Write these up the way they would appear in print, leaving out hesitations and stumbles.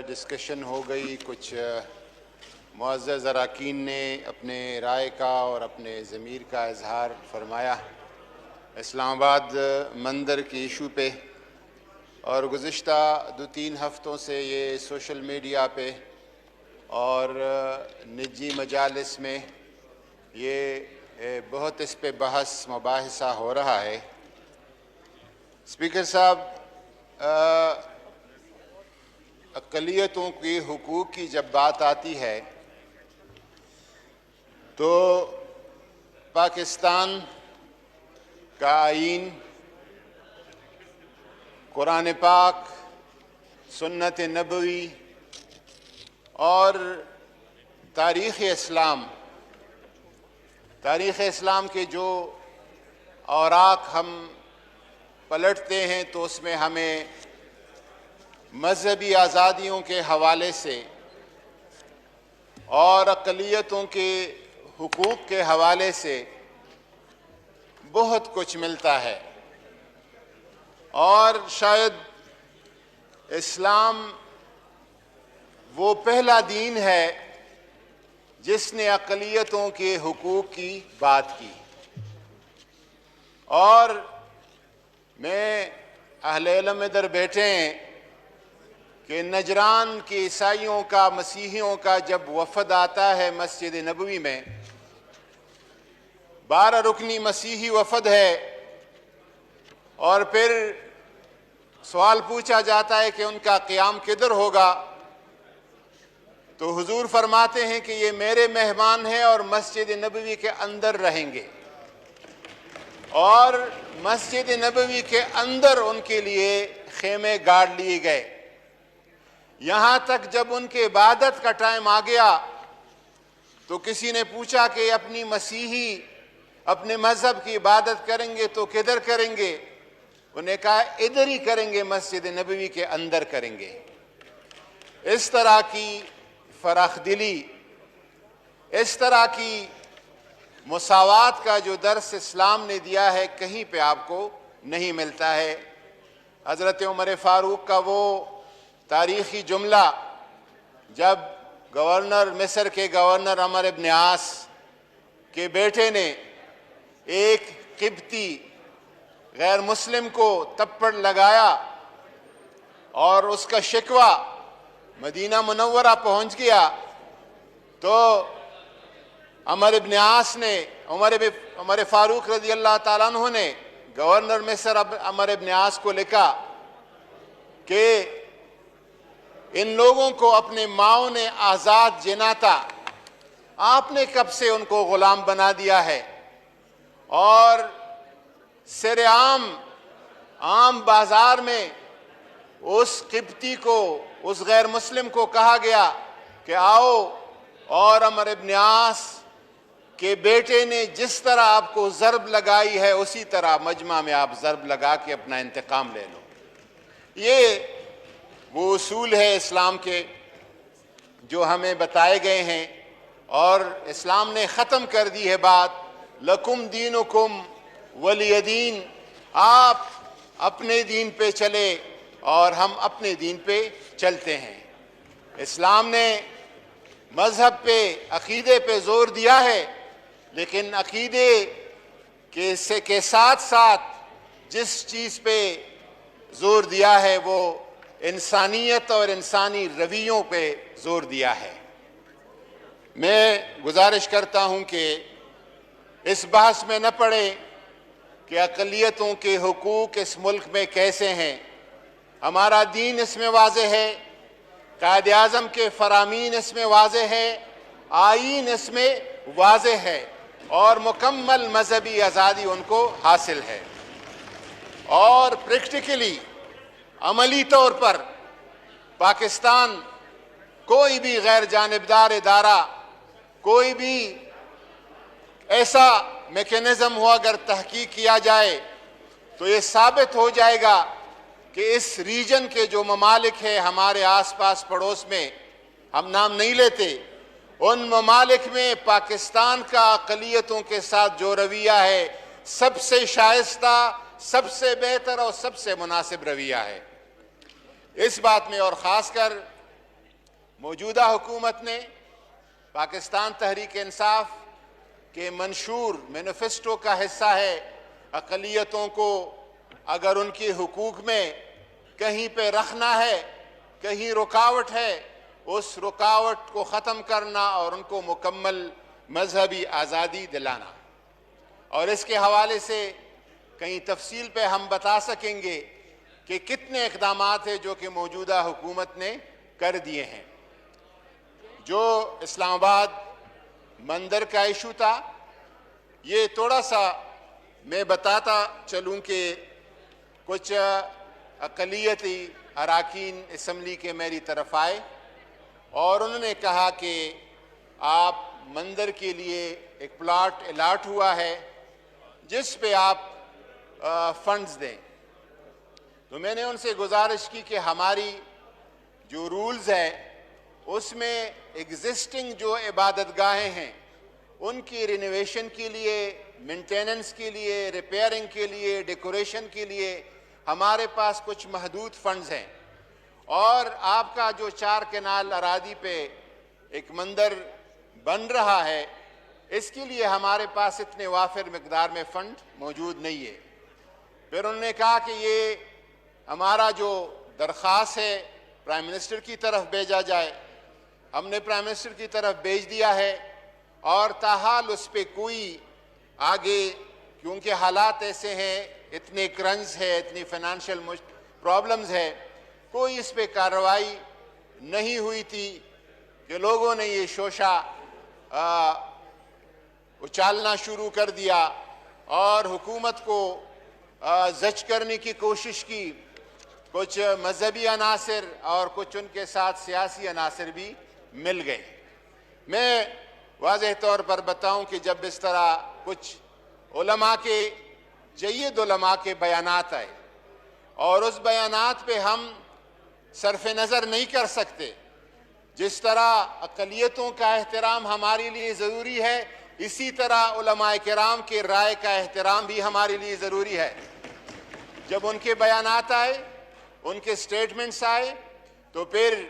Discussion ہو گئی، کچھ معزز اراکین نے اپنے رائے کا اور اپنے ضمیر کا اظہار فرمایا اسلام آباد مندر کے ایشو پہ، اور گزشتہ 2-3 ہفتوں سے یہ سوشل میڈیا پہ اور نجی مجالس میں یہ بہت اس پہ بحث مباحثہ ہو رہا ہے۔ اسپیکر صاحب، اقلیتوں کے حقوق کی جب بات آتی ہے تو پاکستان کا آئین، قرآن پاک، سنت نبوی اور تاریخ اسلام کے جو اوراق ہم پلٹتے ہیں تو اس میں ہمیں مذہبی آزادیوں کے حوالے سے اور اقلیتوں کے حقوق کے حوالے سے بہت کچھ ملتا ہے، اور شاید اسلام وہ پہلا دین ہے جس نے اقلیتوں کے حقوق کی بات کی۔ اور میں اہل علم ادھر بیٹھے ہیں کہ نجران کے عیسائیوں کا، مسیحیوں کا جب وفد آتا ہے مسجد نبوی میں، 12 رکنی مسیحی وفد ہے، اور پھر سوال پوچھا جاتا ہے کہ ان کا قیام کدھر ہوگا، تو حضور فرماتے ہیں کہ یہ میرے مہمان ہیں اور مسجد نبوی کے اندر رہیں گے، اور مسجد نبوی کے اندر ان کے لیے خیمے گاڑ لیے گئے، یہاں تک جب ان کے عبادت کا ٹائم آ گیا تو کسی نے پوچھا کہ اپنے مذہب کی عبادت کریں گے تو کدھر کریں گے؟ انہوں نے کہا ادھر ہی کریں گے، مسجد نبوی کے اندر کریں گے۔ اس طرح کی فراخ دلی، اس طرح کی مساوات کا جو درس اسلام نے دیا ہے کہیں پہ آپ کو نہیں ملتا ہے۔ حضرت عمر فاروق کا وہ تاریخی جملہ جب مصر کے گورنر عمرو بن عاص کے بیٹے نے ایک قبطی غیر مسلم کو تپڑ لگایا اور اس کا شکوہ مدینہ منورہ پہنچ گیا، تو عمرو بن عاص نے، عمر فاروق رضی اللہ تعالیٰ عنہ نے گورنر مصر عمرو بن عاص کو لکھا کہ ان لوگوں کو اپنے ماؤں نے آزاد جنا تھا، آپ نے کب سے ان کو غلام بنا دیا ہے؟ اور سر عام بازار میں اس قبطی کو، اس غیر مسلم کو کہا گیا کہ آؤ، اور عمرو بن عاص کے بیٹے نے جس طرح آپ کو ضرب لگائی ہے اسی طرح مجمع میں آپ ضرب لگا کے اپنا انتقام لے لو۔ یہ وہ اصول ہے اسلام کے جو ہمیں بتائے گئے ہیں، اور اسلام نے ختم کر دی ہے بات لکم دینکم ولی دین، آپ اپنے دین پہ چلے اور ہم اپنے دین پہ چلتے ہیں۔ اسلام نے مذہب پہ، عقیدے پہ زور دیا ہے، لیکن عقیدے کے ساتھ ساتھ جس چیز پہ زور دیا ہے وہ انسانیت اور انسانی رویوں پہ زور دیا ہے۔ میں گزارش کرتا ہوں کہ اس بحث میں نہ پڑے کہ اقلیتوں کے حقوق اس ملک میں کیسے ہیں۔ ہمارا دین اس میں واضح ہے، قائد اعظم کے فرامین اس میں واضح ہے، آئین اس میں واضح ہے، اور مکمل مذہبی آزادی ان کو حاصل ہے۔ اور پریکٹیکلی، عملی طور پر پاکستان کوئی بھی غیر جانبدار ادارہ، کوئی بھی ایسا میکینزم ہو اگر تحقیق کیا جائے تو یہ ثابت ہو جائے گا کہ اس ریجن کے جو ممالک ہیں ہمارے آس پاس پڑوس میں، ہم نام نہیں لیتے، ان ممالک میں پاکستان کا اقلیتوں کے ساتھ جو رویہ ہے سب سے شائستہ، سب سے بہتر اور سب سے مناسب رویہ ہے۔ اس بات میں اور خاص کر موجودہ حکومت نے پاکستان تحریک انصاف کے منشور مینیفیسٹو کا حصہ ہے اقلیتوں کو اگر ان کے حقوق میں کہیں پہ رکھنا ہے، کہیں رکاوٹ ہے، اس رکاوٹ کو ختم کرنا اور ان کو مکمل مذہبی آزادی دلانا. اور اس کے حوالے سے کہیں تفصیل پہ ہم بتا سکیں گے کہ کتنے اقدامات ہیں جو کہ موجودہ حکومت نے کر دیے ہیں. جو اسلام آباد مندر کا ایشو تھا، یہ تھوڑا سا میں بتاتا چلوں کہ کچھ اقلیتی اراکین اسمبلی کے میری طرف آئے اور انہوں نے کہا کہ آپ مندر کے لیے ایک پلاٹ الاٹ ہوا ہے جس پہ آپ فنڈز دیں. تو میں نے ان سے گزارش کی کہ ہماری جو رولز ہے اس میں ایگزسٹنگ جو عبادت گاہیں ہیں ان کی رینوویشن کے لیے، مینٹیننس کے لیے، ریپیئرنگ کے لیے، ڈیکوریشن کے لیے ہمارے پاس کچھ محدود فنڈز ہیں. اور آپ کا جو 4 کنال اراضی پہ ایک مندر بن رہا ہے، اس کے لیے ہمارے پاس اتنے وافر مقدار میں فنڈ موجود نہیں ہے. پھر انہوں نے کہا کہ یہ ہمارا جو درخواست ہے پرائم منسٹر کی طرف بھیجا جائے. ہم نے پرائم منسٹر کی طرف بھیج دیا ہے اور تاحال اس پہ کوئی آگے، کیونکہ حالات ایسے ہیں، اتنے کرنز ہے، اتنی فائنانشیل پرابلمز ہے، کوئی اس پہ کارروائی نہیں ہوئی تھی کہ لوگوں نے یہ شوشہ اچالنا شروع کر دیا اور حکومت کو زج کرنے کی کوشش کی. کچھ مذہبی عناصر اور کچھ ان کے ساتھ سیاسی عناصر بھی مل گئے. میں واضح طور پر بتاؤں کہ جب اس طرح کچھ علماء کے، جید علماء کے بیانات آئے اور اس بیانات پہ ہم صرف نظر نہیں کر سکتے، جس طرح اقلیتوں کا احترام ہمارے لیے ضروری ہے، اسی طرح علماء کرام کے رائے کا احترام بھی ہمارے لیے ضروری ہے. جب ان کے بیانات آئے، ان کے سٹیٹمنٹس آئے، تو پھر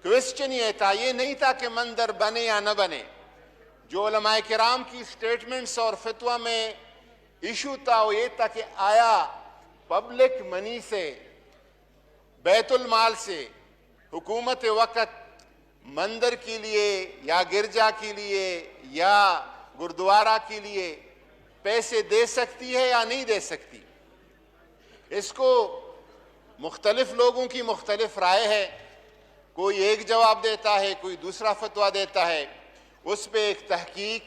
کوسچن یہ تھا، یہ نہیں تھا کہ مندر بنے یا نہ بنے. جو علماء کرام کی سٹیٹمنٹس اور فتویٰ میں ایشو تھا وہ یہ تھا کہ آیا پبلک منی سے، بیت المال سے حکومت وقت مندر کے لیے یا گرجا کے لیے یا گردوارہ کے لیے پیسے دے سکتی ہے یا نہیں دے سکتی؟ اس کو مختلف لوگوں کی مختلف رائے ہے. کوئی ایک جواب دیتا ہے، کوئی دوسرا فتویٰ دیتا ہے. اس پہ ایک تحقیق،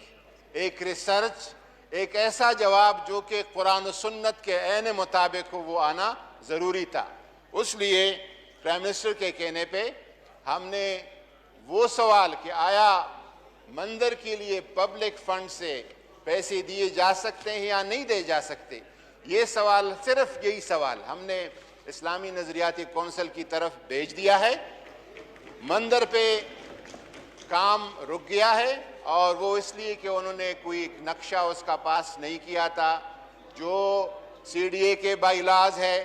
ایک ریسرچ، ایک ایسا جواب جو کہ قرآن و سنت کے عین مطابق ہو، وہ آنا ضروری تھا. اس لیے پرائم منسٹر کے کہنے پہ ہم نے وہ سوال کہ آیا مندر کے لیے پبلک فنڈ سے پیسے دیے جا سکتے ہیں یا نہیں دیے جا سکتے، یہ سوال، صرف یہی سوال ہم نے اسلامی نظریاتی کونسل کی طرف بھیج دیا ہے. مندر پہ کام رک گیا ہے اور وہ اس لیے کہ انہوں نے کوئی نقشہ اس کا پاس نہیں کیا تھا، جو CDA کے بائی لاز ہے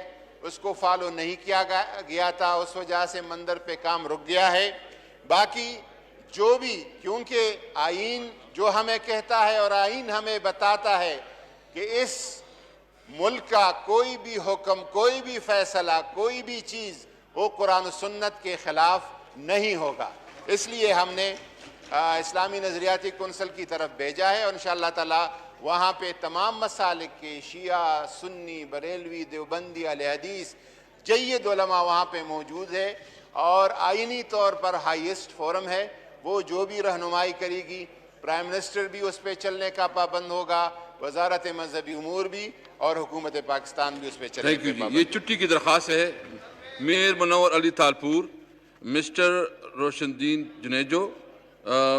اس کو فالو نہیں کیا گیا تھا، اس وجہ سے مندر پہ کام رک گیا ہے. باقی جو بھی، کیونکہ آئین جو ہمیں کہتا ہے اور آئین ہمیں بتاتا ہے کہ اس ملک کا کوئی بھی حکم، کوئی بھی فیصلہ، کوئی بھی چیز وہ قرآن و سنت کے خلاف نہیں ہوگا. اس لیے ہم نے اسلامی نظریاتی کونسل کی طرف بھیجا ہے اور انشاءاللہ تعالی وہاں پہ تمام مسالک کے شیعہ، سنی، بریلوی، دیوبندی، اہل حدیث، جید علماء وہاں پہ موجود ہے اور آئینی طور پر ہائیسٹ فورم ہے. وہ جو بھی رہنمائی کرے گی، پرائم منسٹر بھی اس پہ چلنے کا پابند ہوگا، وزارت مذہبی امور بھی اور حکومت پاکستان بھی اس پہ چلنے کا پابند. یہ چھٹی کی درخواست ہے. میر منور علی تالپور، مسٹر روشن الدین جنیجو،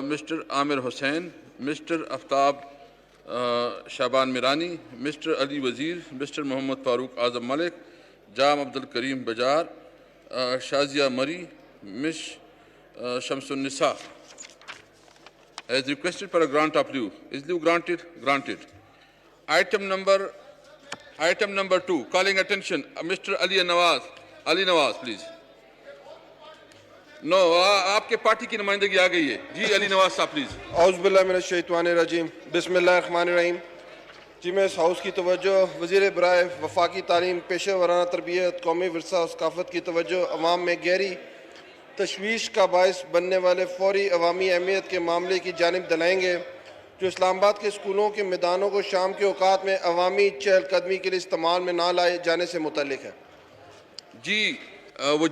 مسٹر عامر حسین، مسٹر آفتاب شابان میرانی، مسٹر علی وزیر، مسٹر محمد فاروق اعظم ملک، جام عبد الکریم بجار، شازیہ مری، مس شمس النساء. As requested for a grant of leave. Is leave granted? Granted. Item number 2, calling attention, Mr. Ali Nawaz, please. نو آپ کے پارٹی کی نمائندگی آ گئی ہے. جی علی نواز صاحب پلیز. اعوذ باللہ من الشیطان الرجیم. بسم اللہ الرحمن الرحیم. جی میں اس ہاؤس کی توجہ وزیر برائے وفاقی تعلیم، پیشہ ورانہ تربیت، قومی ورثہ اور ثقافت کی توجہ عوام میں گہری تشویش کا باعث بننے والے فوری عوامی اہمیت کے معاملے کی جانب دلائیں گے، جو اسلام آباد کے اسکولوں کے میدانوں کو شام کے اوقات میں عوامی چہل قدمی کے لیے استعمال میں نہ لائے جانے سے متعلق ہے. جی وہ